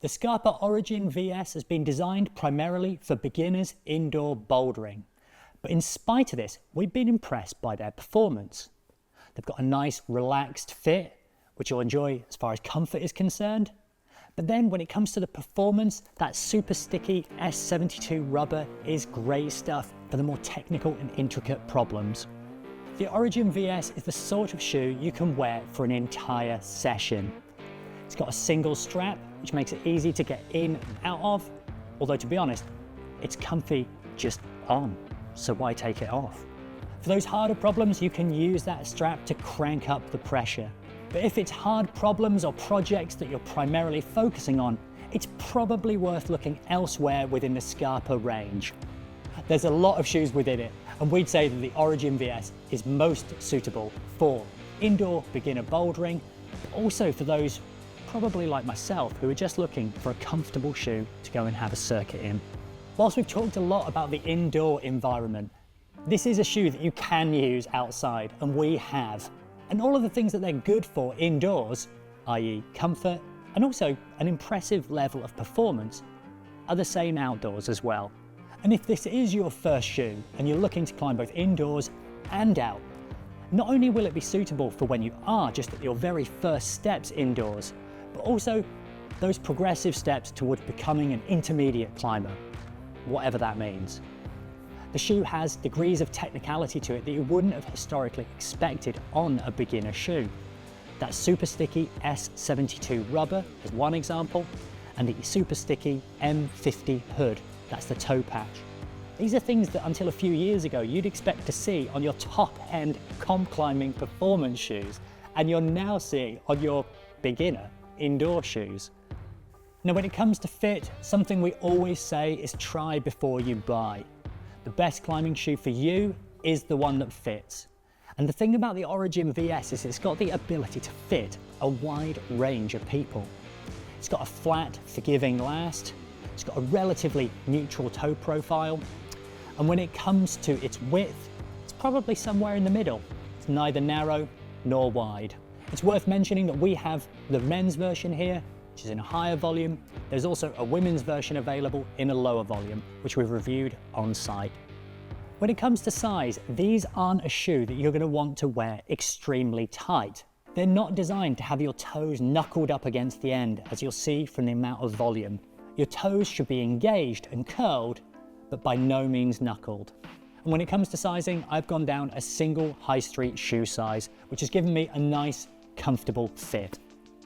The Scarpa Origin VS has been designed primarily for beginners indoor bouldering. But in spite of this, we've been impressed by their performance. They've got a nice relaxed fit, which you'll enjoy as far as comfort is concerned. But then when it comes to the performance, that super sticky S72 rubber is great stuff for the more technical and intricate problems. The Origin VS is the sort of shoe you can wear for an entire session. It's got a single strap, which makes it easy to get in and out of, although to be honest, it's comfy just on, so why take it off? For those harder problems, you can use that strap to crank up the pressure. But if it's hard problems or projects that you're primarily focusing on, it's probably worth looking elsewhere within the Scarpa range. There's a lot of shoes within it, and we'd say that the Origin VS is most suitable for indoor beginner bouldering, but also for those probably like myself who are just looking for a comfortable shoe to go and have a circuit in. Whilst we've talked a lot about the indoor environment, this is a shoe that you can use outside, and we have. And all of the things that they're good for indoors, i.e. comfort, and also an impressive level of performance, are the same outdoors as well. And if this is your first shoe and you're looking to climb both indoors and out, not only will it be suitable for when you are just at your very first steps indoors, but also those progressive steps towards becoming an intermediate climber, whatever that means. The shoe has degrees of technicality to it that you wouldn't have historically expected on a beginner shoe. That super sticky S72 rubber is one example, and the super sticky M50 hood, that's the toe patch. These are things that until a few years ago you'd expect to see on your top-end comp climbing performance shoes, and you're now seeing on your beginner indoor shoes. Now when it comes to fit, something we always say is try before you buy. The best climbing shoe for you is the one that fits. And the thing about the Origin VS is it's got the ability to fit a wide range of people. It's got a flat, forgiving last, it's got a relatively neutral toe profile, and when it comes to its width, it's probably somewhere in the middle. It's neither narrow nor wide. It's worth mentioning that we have the men's version here, which is in a higher volume. There's also a women's version available in a lower volume, which we've reviewed on site. When it comes to size, these aren't a shoe that you're going to want to wear extremely tight. They're not designed to have your toes knuckled up against the end, as you'll see from the amount of volume. Your toes should be engaged and curled, but by no means knuckled. And when it comes to sizing, I've gone down a single high street shoe size, which has given me a nice, comfortable fit.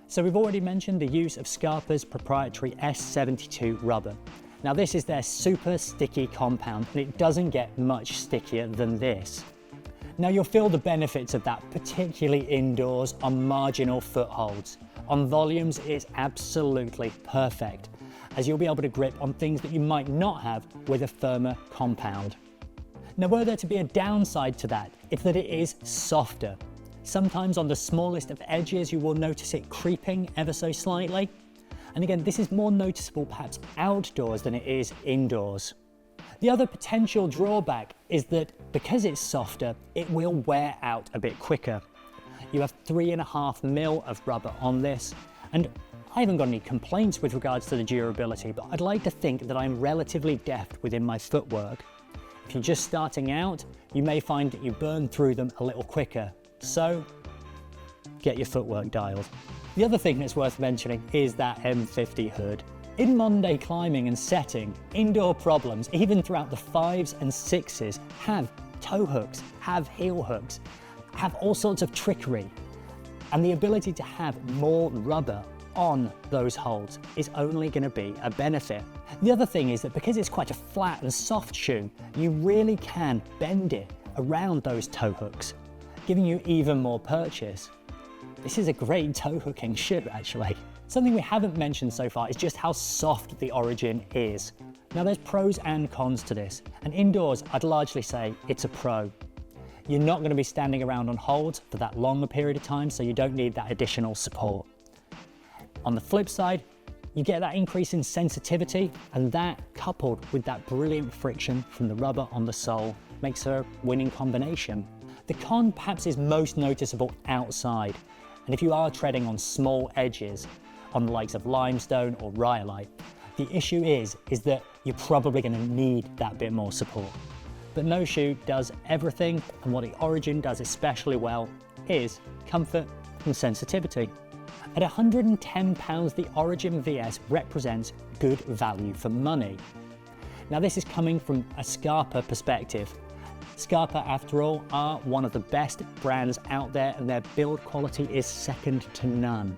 So we've already mentioned the use of Scarpa's proprietary S72 rubber. Now this is their super sticky compound, and it doesn't get much stickier than this. Now you'll feel the benefits of that, particularly indoors on marginal footholds. On volumes, it's absolutely perfect, as you'll be able to grip on things that you might not have with a firmer compound. Now were there to be a downside to that, it's that it is softer. Sometimes on the smallest of edges you will notice it creeping ever so slightly. And again, this is more noticeable perhaps outdoors than it is indoors. The other potential drawback is that because it's softer, it will wear out a bit quicker. You have 3.5 mil of rubber on this, and I haven't got any complaints with regards to the durability, but I'd like to think that I'm relatively deft within my footwork. If you're just starting out, you may find that you burn through them a little quicker. So, get your footwork dialed. The other thing that's worth mentioning is that M50 hood. In modern day climbing and setting, indoor problems, even throughout the 5s and 6s, have toe hooks, have heel hooks, have all sorts of trickery. And the ability to have more rubber on those holes is only going to be a benefit. The other thing is that because it's quite a flat and soft shoe, you really can bend it around those toe hooks, giving you even more purchase. This is a great toe hooking shoe actually. Something we haven't mentioned so far is just how soft the Origin is. Now there's pros and cons to this, and indoors I'd largely say it's a pro. You're not going to be standing around on holds for that long a period of time, so you don't need that additional support. On the flip side, you get that increase in sensitivity, and that coupled with that brilliant friction from the rubber on the sole makes a winning combination. The con perhaps is most noticeable outside, and if you are treading on small edges, on the likes of limestone or rhyolite. The issue is that you're probably going to need that bit more support. But no shoe does everything, and what the Origin does especially well is comfort and sensitivity. At £110, the Origin VS represents good value for money. Now this is coming from a Scarpa perspective. Scarpa, after all, are one of the best brands out there, and their build quality is second to none.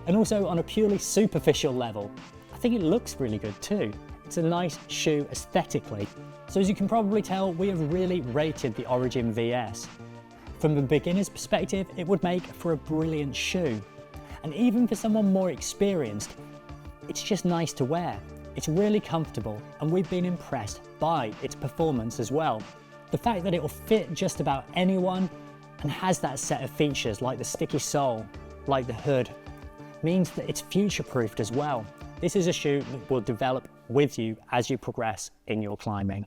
And also on a purely superficial level, I think it looks really good too. It's a nice shoe aesthetically. So as you can probably tell, we have really rated the Origin VS. From a beginner's perspective, it would make for a brilliant shoe. And even for someone more experienced, it's just nice to wear. It's really comfortable, and we've been impressed by its performance as well. The fact that it will fit just about anyone and has that set of features like the sticky sole, like the hood, means that it's future-proofed as well. This is a shoe that will develop with you as you progress in your climbing.